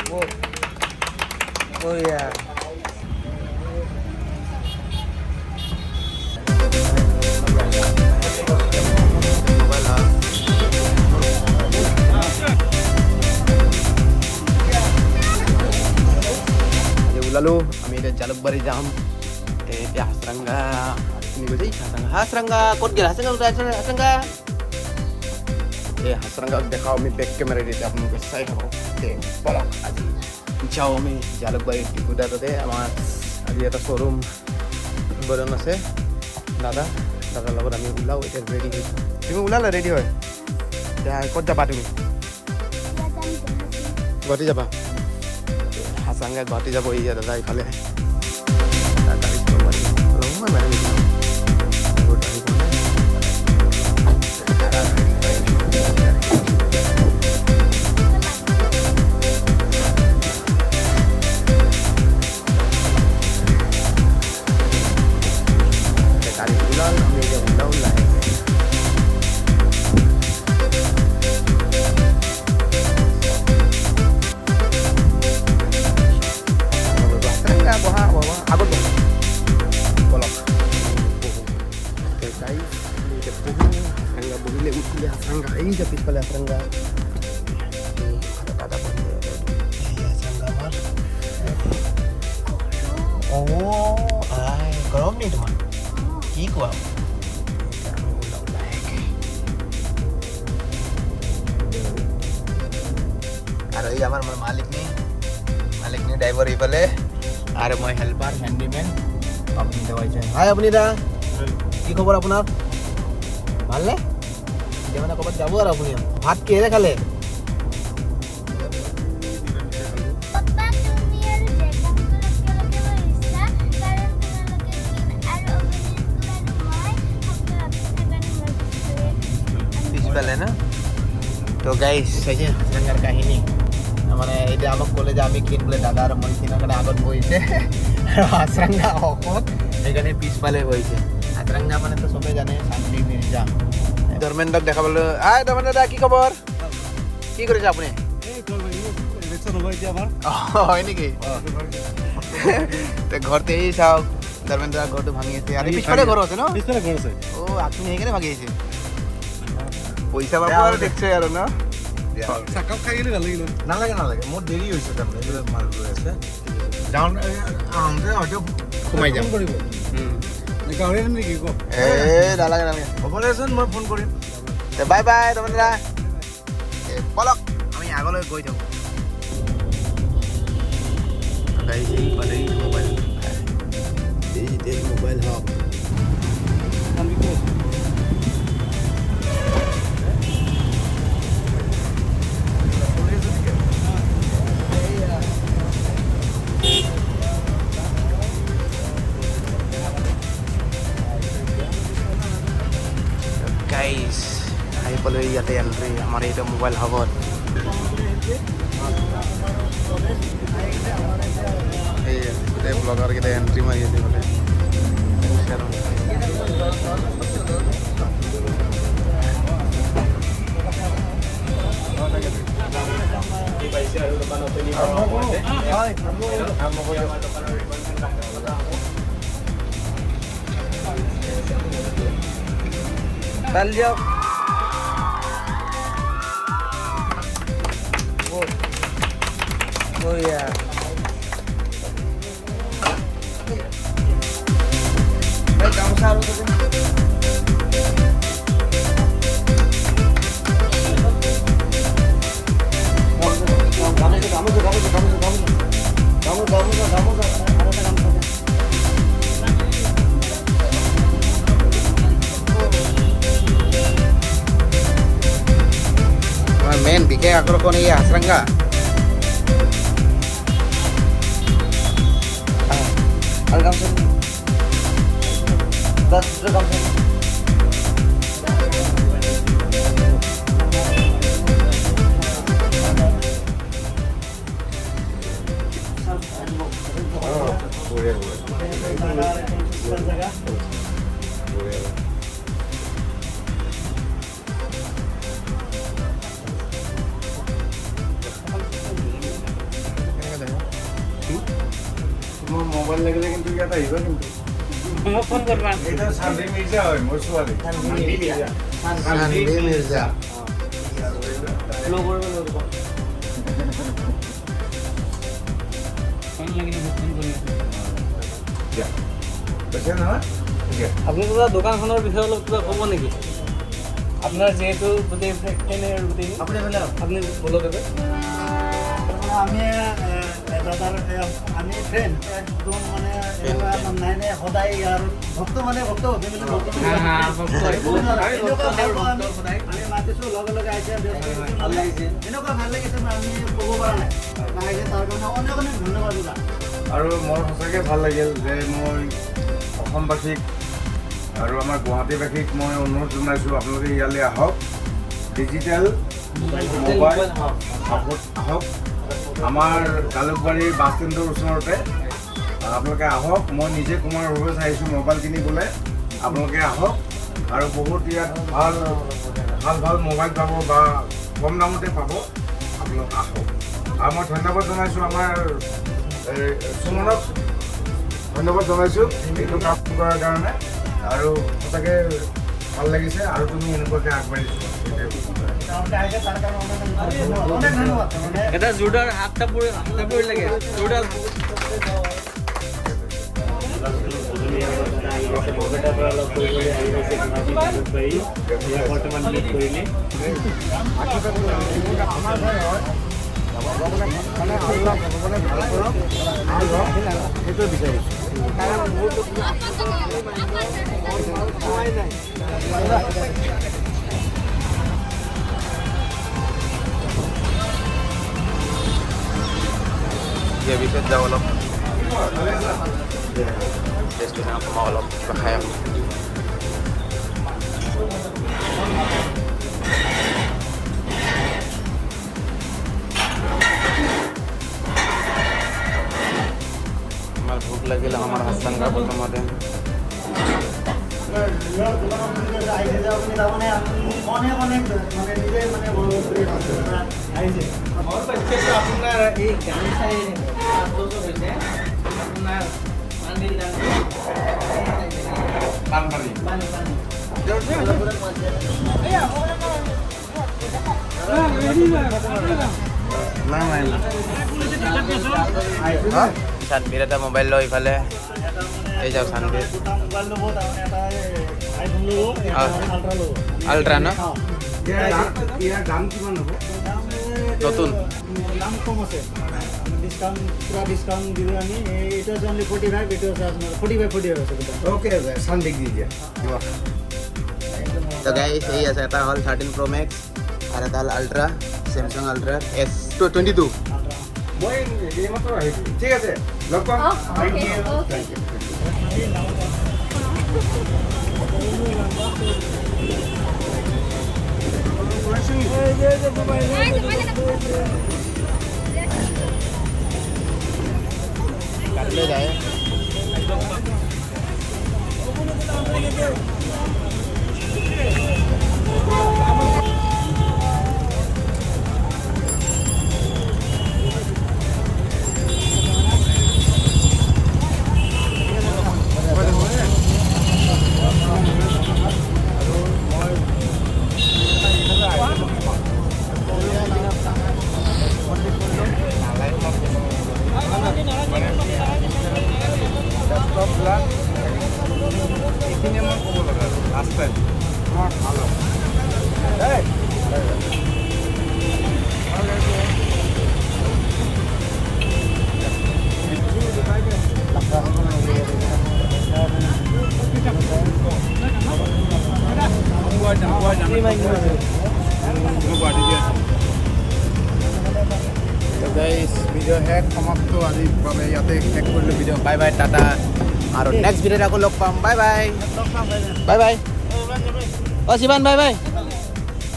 Oh yeah. Lalu kami ada Jalukbari jam ya serangga ini gue sih serangga kot gila serangga ya serangga udah kau mi back kamera di dalam gue saya kau bolak aja ciao mi Jalukbari di kuda tuh deh sama di atas showroom baru nasi दादा lalu kami ulau itu ready ini ulau lah ready hoy ya kot jabat ini guwahati jabat Hasangga guwahati যাব iya দাদা ইফালে গাড়ী চলাবই অলপমান মানে বহুত আহি পোৱা নাই গাড়ী ওলাল আমি এতিয়া ওলাই agak dong bolak guys ini kepunya enggak boleh udah sangga ini tapi pala sangga ada boleh ya sangga mar oh ay kalau nih teman ikut ada yang আমার মালিক নি ড্রাইভার ইফালে আর মই হেল্পার হ্যান্ডিম্যান আপনি দেওয়াইছে হাই আপনি দা কি খবর আপনার ভালনে যেমন কবার যাব আর আপনি ভাত কি রে খালে না তো গাইস এই যে সঙ্গার কাহিনী মানে এটা আমাক কলে যে আমি কিন বলে দাদা আর মই কিনার কারণে আগত বইছে আশ্রঙ্গা অকত এখানে পিছফালে বইছে আশ্রঙ্গা মানে তো সবাই জানে শান্তি মির্জা ধর্মেন্দ্রক দেখা বলে আয় ধর্মেন্দ্র কি খবর কি করেছে আপনি এই করবে ইলেকশন হইছে আমার হয় নাকি তো ঘরতে এই সব ধর্মেন্দ্র ঘর তো ভাঙিয়েছে আর পিছফালে ঘর আছে না পিছফালে ঘর আছে ও আপনি এখানে ভাগিয়েছে পয়সা বাবু আর দেখছে আর না চাকাপ খাই গেলে ভাল লাগিল নালাগে মোৰ দেৰি হৈছে তাৰমানে এইবিলাক মাল ৰৈ আছে ডাউন আহোঁতে হয়তো সোমাই যাম কৰিব গাহৰি নেকি ক নালাগে হ'ব দেচোন মই ফোন কৰিম বাই বাই ধৰ্মেন্দ্ৰা বলক আমি আগলৈ গৈ থাকোঁ মোবাইল হওক guys ahi palo yate entry amar eta mobile habot ei ete blogger kita entry mari ate bole Tal yo. Oh yeah. Baik, kamu saru tu. Men bikin agro koni ya serangga. Algam sen. Das algam sen. মোৰ mobile লাগিলে কিন্তু ইয়াত আহিবা কিন্তু মোক phone কৰবা এটা চানভি মিৰ্জা হয় মোৰ ছোৱালী সানভি মিৰ্জা ফলো কৰিব লাগিব ফোন লাগিলে মোক ফোন কৰি দিয়া কৈছে নহয় দিয়া আপুনি দাদা দোকানখনৰ বিষয়ে অলপ কিবা ক'ব নেকি আপোনাৰ যিহেতু গোটেই ফ্ৰেণ্ড গোটেই আপুনি বলক দাদা আমি দাদাৰ আমি ফ্ৰেণ্ড একদম মানে নাই নাই সদায় ইয়াৰ ভক্ত মানে ভক্ত আমি মাতিছোঁ লগে লগে আহিছে ভাল লাগিছে এনেকুৱা ভাল লাগিছে আমি ক'ব পৰা নাই আহিছে তাৰ কাৰণে অনেক অনেক ধন্যবাদ দাদা আৰু মোৰ সঁচাকৈ ভাল লাগিল যে মই অসমবাসীক আৰু আমাৰ গুৱাহাটীবাসীক মই অনুৰোধ জনাইছোঁ আপোনালোকে ইয়ালৈ আহক ডিজিটেল মোবাইল আহক আমাৰ জালুকবাৰীৰ বাছ ষ্টেণ্ডৰ ওচৰতে আপোনালোকে আহক মই নিজে কুমাৰ ৰূপে চাইছোঁ মোবাইল কিনিবলৈ আপোনালোকে আহক আৰু বহুত ইয়াত ভাল ভাল ভাল মোবাইল পাব বা কম দামতে পাব আপোনালোক আহক আৰু মই ধন্যবাদ জনাইছোঁ আমাৰ সুমনক ধন্যবাদ জনাইছোঁ এইটো কাম কৰাৰ কাৰণে আৰু সঁচাকৈ ভাল লাগিছে আৰু তুমি এনেকুৱাকৈ আগবাঢ়িছোঁ এটা জোৰদাৰ হাত তাপৰি লাগে জোৰদাৰ সেইটোৱে বিচাৰিছোঁ dia bisa jauh loh. Destinasi aku mau loh bahaya. Mal भूख लगी lah हमारा हसन का बोलते मते আপোনাৰ এই গান চাই হৈছে আপোনাৰ পানী Sanbir ada mobile lo ifale jauh Sanbir Ultra no ইয়াৰ দাম কিমান হ'ব নতুন দাম কম আছে ডিসকাউন্ট পুরা ডিসকাউন্ট দিলে আমি এটা অনলি 45 এটা আছে 45 আছে ওকে সানবিক দি দিয়া তো গাইস এই আছে এটা হল 13 Pro Max আর এটা হল Ultra Samsung Ultra S22 মই এই মাত্ৰ আহিছোঁ ঠিক আছে লগ পাম থ্যাংক ইউ काट ले जाए এইখিনি মই ক'ব লগা লাষ্ট টাইম তোমাৰ ভাল হ'ব তো গাইস ভিডিও হেড সমাপ্ত আজি বাবে ইয়াতে শেষ কৰিলোঁ ভিডিও বাই বাই টাটা আৰু নেক্সট ভিডিঅ'ত আকৌ লগ পাম বাই বাই বাই বাই অ শিৱান বাই বাই